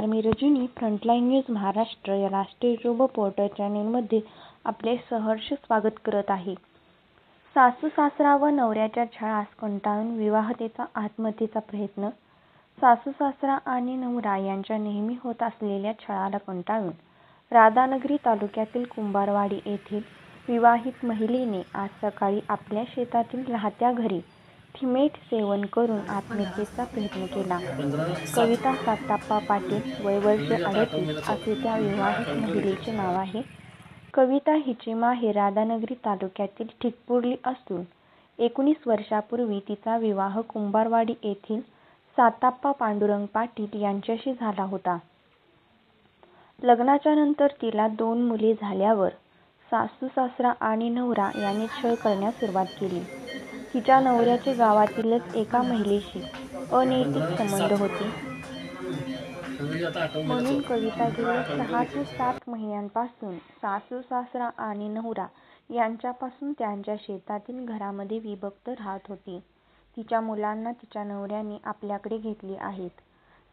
नमस्कार, मी Rajani. Frontline news Maharashtra या राष्ट्रीय यूट्यूब पोर्टल चॅनेलमध्ये आपले सहर्ष स्वागत करत आहे. सासू-सासरा व नवऱ्याच्या छळास कंटाळून विवाहितेचा आत्महत्येचा प्रयत्न. सासू-सासरा आणि नवरा यांच्या नेहमी होत असलेल्या छळाला कंटाळून राधानगरी तालुक्यातील कुंभारवाडी येथील विवाहित महिलेने आज सकाळी आपल्या शेतातील राहत्या घरी थिमेट सेवन करून आत्महत्येचा प्रयत्न केला. कविता साताप्पा पाटील, वय वर्ष 38 असे त्या विवाहित महिलेचे नाव आहे. कविता हिचे माहेर राधानगरी तालुक्यातील ठिकपुर्ली असून 19 वर्षापूर्वी तिचा विवाह कुंभारवाडी येथील साताप्पा पांडुरंग पाटील यांच्याशी झाला होता. लग्नाच्या नंतर तिला 2 मुले झाल्यावर सासू-सासरा आणि नवरा यांनी छळ करण्यास सुरुवात केली. तिच्या नवऱ्याचे गावातीलच एका महिलेशी अनैतिक संबंध होते. म्हणून कविता गेल्या 6 ते 7 महिन्यांपासून सासू-सासरा आणि नवरा यांच्यापासून त्यांच्या शेतातील घरामध्ये विभक्त राहत होती. तिच्या मुलांना तिच्या नवऱ्याने आपल्याकडे घेतले आहेत.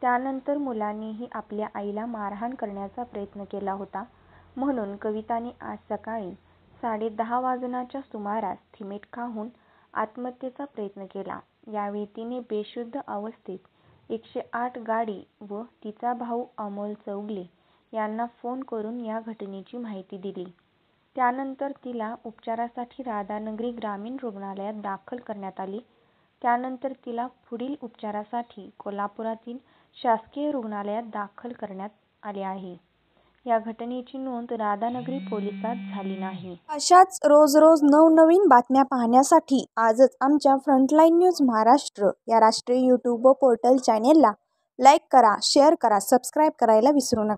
त्यानंतर मुलांनीही आपल्या आईला मारहाण करण्याचा प्रयत्न केला होता. म्हणून कविताने आज सकाळी 10:30 वाजण्याच्या सुमारास थिमेट खाऊन आत्महत्येचा प्रयत्न केला. यावेळी तिने बेशुद्ध अवस्थेत 108 गाडी व तिचा भाऊ अमोल चौगले यांना फोन करून या घटनेची माहिती दिली. त्यानंतर तिला उपचारासाठी राधानगरी ग्रामीण रुग्णालयात दाखल करण्यात आले. त्यानंतर तिला पुढील उपचारासाठी कोल्हापुरातील शासकीय रुग्णालयात दाखल करण्यात आले आहे. या घटनेची नोंद राधानगरी पोलिसात झाली नाही. अशाच रोज नवनवीन बातम्या पाहण्यासाठी आजच आमच्या फ्रंटलाईन न्यूज महाराष्ट्र या राष्ट्रीय यूट्यूब पोर्टल चॅनेलला लाईक करा, शेअर करा, सबस्क्राईब करायला विसरू नका.